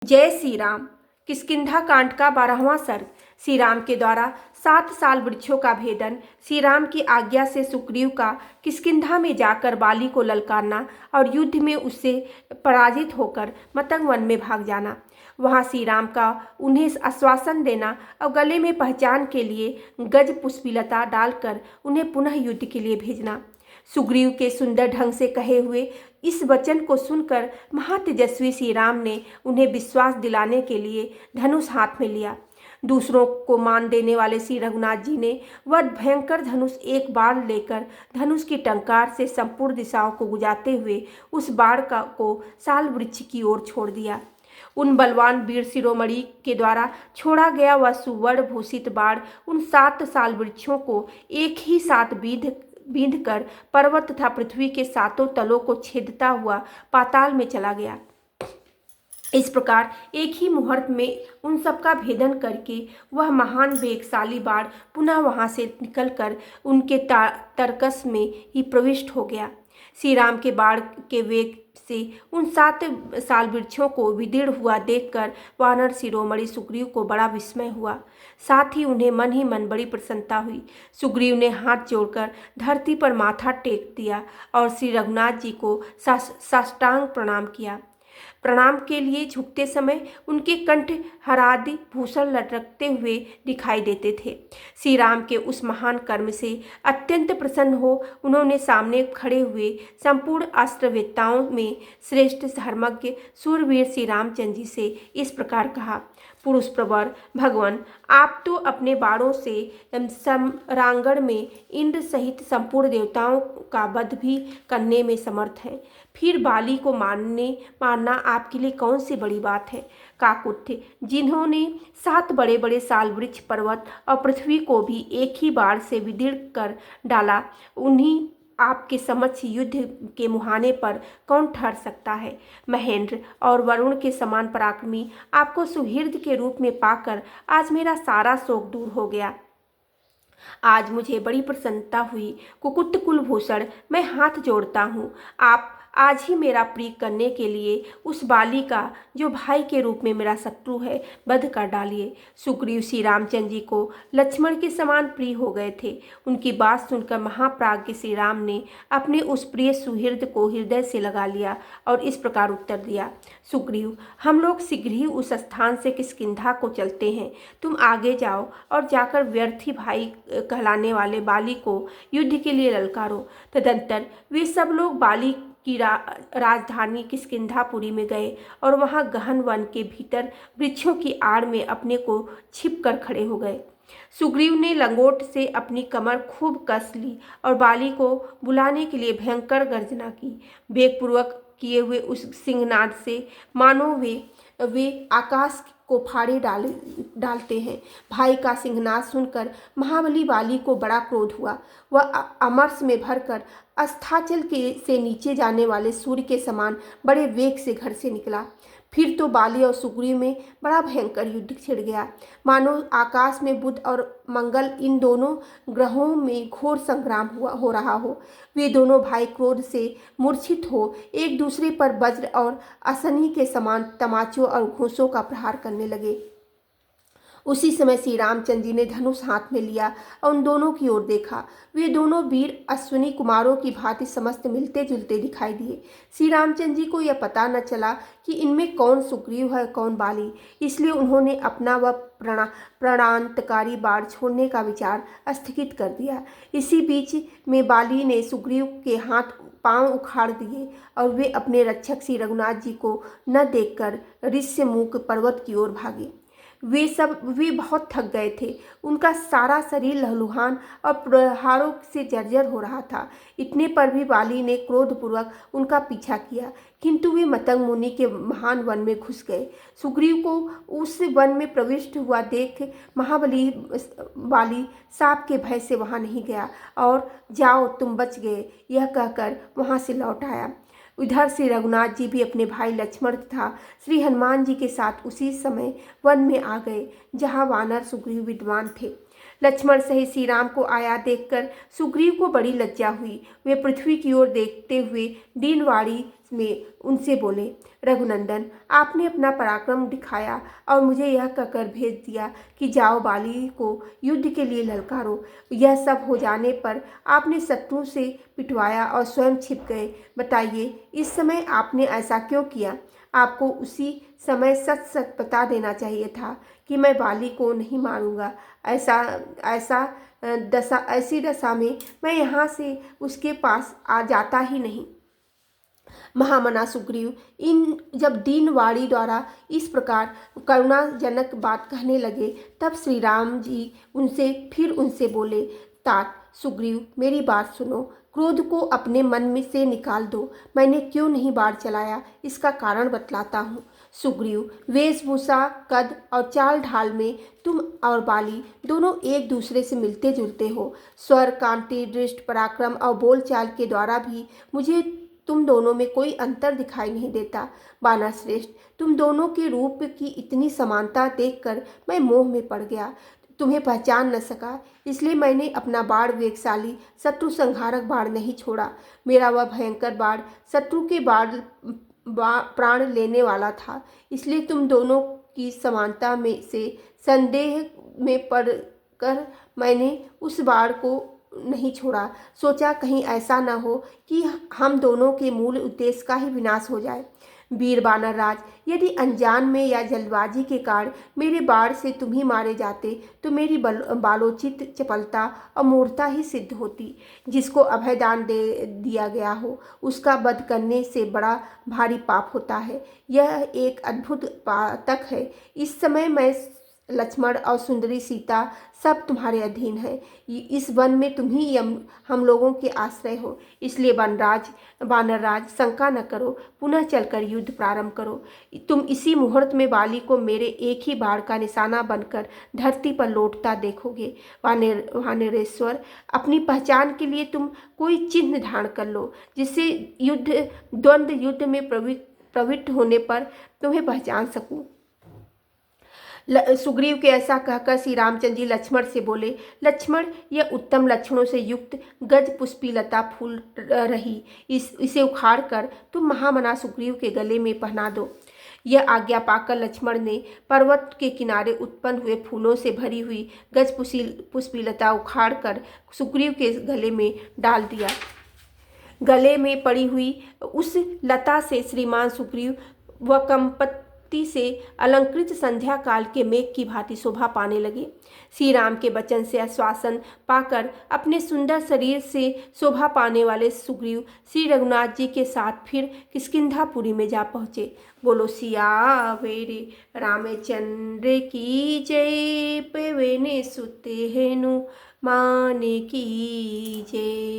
जय श्री राम। किष्किंधा कांड का 12वां सर्ग। श्री राम के द्वारा 7 साल वृक्षों का भेदन। श्री राम की आज्ञा से सुग्रीव का किष्किंधा में जाकर बाली को ललकारना और युद्ध में उससे पराजित होकर मतंग वन में भाग जाना। वहां श्री राम का उन्हें आश्वासन देना और गले में पहचान के लिए गज पुष्पिलता डालकर उन्हें पुनः युद्ध के लिए भेजना। सुग्रीव के सुंदर ढंग से कहे हुए इस वचन को सुनकर महातेजस्वी श्री राम ने उन्हें विश्वास दिलाने के लिए धनुष हाथ में लिया। दूसरों को मान देने वाले श्री रघुनाथ जी ने वह भयंकर धनुष एक बाण लेकर धनुष की टंकार से संपूर्ण दिशाओं को गुजारते हुए उस बाण को साल वृक्ष की ओर छोड़ दिया। उन बलवान वीर शिरोमणि के द्वारा छोड़ा गया वह सुवर्ण भूषित बाण उन 7 साल वृक्षों को एक ही साथ बींध कर पर्वत तथा पृथ्वी के 7 तलों को छेदता हुआ पाताल में चला गया। इस प्रकार एक ही मुहूर्त में उन सब का भेदन करके वह महान वेगशाली बाण पुनः वहां से निकलकर उनके तरकस में ही प्रविष्ट हो गया। श्री राम के बाण के वेग से उन 7 साल वृक्षों को विदीर्ण हुआ देखकर वानर शिरोमणि सुग्रीव को बड़ा विस्मय हुआ। साथ ही उन्हें मन ही मन बड़ी प्रसन्नता हुई। सुग्रीव ने हाथ जोड़कर धरती पर माथा टेक दिया और श्री रघुनाथ जी को साष्टांग प्रणाम किया। प्रणाम के लिए झुकते समय उनके कंठ हरादि भूषण लटकते हुए दिखाई देते थे। श्री राम के उस महान कर्म से अत्यंत प्रसन्न हो उन्होंने सामने खड़े हुए संपूर्ण अस्त्रवेत्ताओं में श्रेष्ठ धर्मज्ञ सूरवीर श्री रामचंद्र जी से इस प्रकार कहा। पुरुष प्रवर भगवान, आप तो अपने बाणों से समरांगण में इंद्र सहित संपूर्ण देवताओं का वध भी करने में समर्थ हैं। फिर बाली को मारना आपके लिए कौन सी बड़ी बात है। काकुत्थ, जिन्होंने 7 बड़े बड़े साल वृक्ष पर्वत और पृथ्वी को भी एक ही बाण से विदीर्ण कर डाला, उन्हीं आपके समक्ष युद्ध के मुहाने पर कौन ठहर सकता है। महेंद्र और वरुण के समान पराक्रमी आपको सुहृद के रूप में पाकर आज मेरा सारा शोक दूर हो गया। आज मुझे बड़ी प्रसन्नता हुई। कुकुट कुलभूषण, मैं हाथ जोड़ता हूँ, आप आज ही मेरा प्रिय करने के लिए उस बाली का जो भाई के रूप में मेरा शत्रु है वध कर डालिए। सुग्रीव श्री रामचंद्र जी को लक्ष्मण के समान प्रिय हो गए थे। उनकी बात सुनकर महाप्राज्ञ श्री राम ने अपने उस प्रिय सुहृद को हृदय से लगा लिया और इस प्रकार उत्तर दिया। सुग्रीव, हम लोग शीघ्र ही उस स्थान से किष्किंधा को चलते हैं। तुम आगे जाओ और जाकर व्यर्थी भाई कहलाने वाले बाली को युद्ध के लिए ललकारो। तदंतर वे सब लोग बाली की राजधानी किष्किंधापुरी में गए और वहां गहन वन के भीतर वृक्षों की आड़ में अपने को छिप कर खड़े हो गए। सुग्रीव ने लंगोट से अपनी कमर खूब कस ली और बाली को बुलाने के लिए भयंकर गर्जना की। वेगपूर्वक किए हुए उस सिंहनाद से मानो वे आकाश को फाड़े डालते हैं। भाई का सिंहनाद सुनकर महाबली बाली को बड़ा क्रोध हुआ। वह अमरस में भरकर अस्ताचल से नीचे जाने वाले सूर्य के समान बड़े वेग से घर से निकला। फिर तो बाली और सुग्रीव में बड़ा भयंकर युद्ध छिड़ गया, मानो आकाश में बुध और मंगल इन दोनों ग्रहों में घोर संग्राम हो रहा हो। वे दोनों भाई क्रोध से मूर्छित हो एक दूसरे पर वज्र और असनी के समान तमाचों और घूंसों का प्रहार करने लगे। उसी समय श्री रामचंद्र जी ने धनुष हाथ में लिया और उन दोनों की ओर देखा। वे दोनों वीर अश्विनी कुमारों की भांति समस्त मिलते जुलते दिखाई दिए। श्री रामचंद्र जी को यह पता न चला कि इनमें कौन सुग्रीव है कौन बाली, इसलिए उन्होंने अपना वह प्राणांतकारी बाण छोड़ने का विचार स्थगित कर दिया। इसी बीच में बाली ने सुग्रीव के हाथ पांव उखाड़ दिए और वे अपने रक्षक श्री रघुनाथ जी को न देखकर ऋष्यमुख पर्वत की ओर भागे। वे बहुत थक गए थे। उनका सारा शरीर लहलुहान और प्रहारों से जर्जर हो रहा था। इतने पर भी बाली ने क्रोधपूर्वक उनका पीछा किया, किंतु वे मतंग मुनि के महान वन में घुस गए। सुग्रीव को उस वन में प्रविष्ट हुआ देख महाबली बाली सांप के भय से वहां नहीं गया और जाओ तुम बच गए यह कहकर वहां से लौट आया। उधर श्री रघुनाथ जी भी अपने भाई लक्ष्मण तथा श्री हनुमान जी के साथ उसी समय वन में आ गए जहां वानर सुग्रीव विद्वान थे। लक्ष्मण सहित श्री राम को आया देखकर सुग्रीव को बड़ी लज्जा हुई। वे पृथ्वी की ओर देखते हुए दीनवाणी में उनसे बोले, रघुनंदन, आपने अपना पराक्रम दिखाया और मुझे यह कहकर भेज दिया कि जाओ बाली को युद्ध के लिए ललकारो। यह सब हो जाने पर आपने शत्रु से पिटवाया और स्वयं छिप गए। बताइए, इस समय आपने ऐसा क्यों किया? आपको उसी समय सच सच बता देना चाहिए था कि मैं बाली को नहीं मारूंगा। ऐसी दशा में मैं यहाँ से उसके पास आ जाता ही नहीं। महामना सुग्रीव जब दीनवाणी द्वारा इस प्रकार करुणाजनक बात कहने लगे, तब श्री राम जी उनसे बोले, तात सुग्रीव, मेरी बात सुनो। क्रोध को अपने मन में से निकाल दो। मैंने क्यों नहीं बाण चलाया, इसका कारण बतलाता हूँ। सुग्रीव, वेशभूषा, कद और चाल ढाल में तुम और बाली दोनों एक दूसरे से मिलते जुलते हो। स्वर, कांति, दृष्टि, पराक्रम और बोलचाल के द्वारा भी मुझे तुम दोनों में कोई अंतर दिखाई नहीं देता। बानर श्रेष्ठ, तुम दोनों के रूप की इतनी समानता देखकर मैं मोह में पड़ गया, तुम्हें पहचान न सका। इसलिए मैंने अपना बाण वेगशाली शत्रु संहारक बाण नहीं छोड़ा। मेरा वह भयंकर बाण शत्रु के प्राण लेने वाला था। इसलिए तुम दोनों की समानता में से संदेह में पड़कर मैंने उस बाण को नहीं छोड़ा। सोचा कहीं ऐसा न हो कि हम दोनों के मूल उद्देश्य का ही विनाश हो जाए। वीर बानर राज, यदि अनजान में या जल्दबाजी के कारण मेरे बाण से तुम ही मारे जाते तो मेरी बालोचित चपलता और मूर्खता ही सिद्ध होती। जिसको अभयदान दे दिया गया हो उसका वध करने से बड़ा भारी पाप होता है। यह एक अद्भुत पातक है। इस समय मैं, लक्ष्मण और सुंदरी सीता सब तुम्हारे अधीन है। इस वन में तुम ही हम लोगों के आश्रय हो। इसलिए वानरराज, शंका न करो, पुनः चलकर युद्ध प्रारंभ करो। तुम इसी मुहूर्त में बाली को मेरे एक ही बाण का निशाना बनकर धरती पर लौटता देखोगे। वानरेश्वर, अपनी पहचान के लिए तुम कोई चिन्ह धारण कर लो, जिससे द्वंद्व युद्ध में प्रवृत्त होने पर तुम्हें पहचान सकूं। सुग्रीव के ऐसा कहकर श्री रामचंद्र जी लक्ष्मण से बोले, लक्ष्मण, यह उत्तम लक्षणों से युक्त गज पुष्पीलता फूल रही, इसे उखाड़ कर तुम महामना सुग्रीव के गले में पहना दो। यह आज्ञा पाकर लक्ष्मण ने पर्वत के किनारे उत्पन्न हुए फूलों से भरी हुई गज पुष्पीलता उखाड़ कर सुग्रीव के गले में डाल दिया। गले में पड़ी हुई उस लता से श्रीमान सुग्रीव व कंपति से अलंकृत संध्या काल के मेघ की भांति शोभा पाने लगे। श्री राम के वचन से आश्वासन पाकर अपने सुंदर शरीर से शोभा पाने वाले सुग्रीव श्री रघुनाथ जी के साथ फिर किष्किंधापुरी में जा पहुँचे। बोलो सियावेरे रामचंद्र की जय, पवने सुते हेनु माने की जय।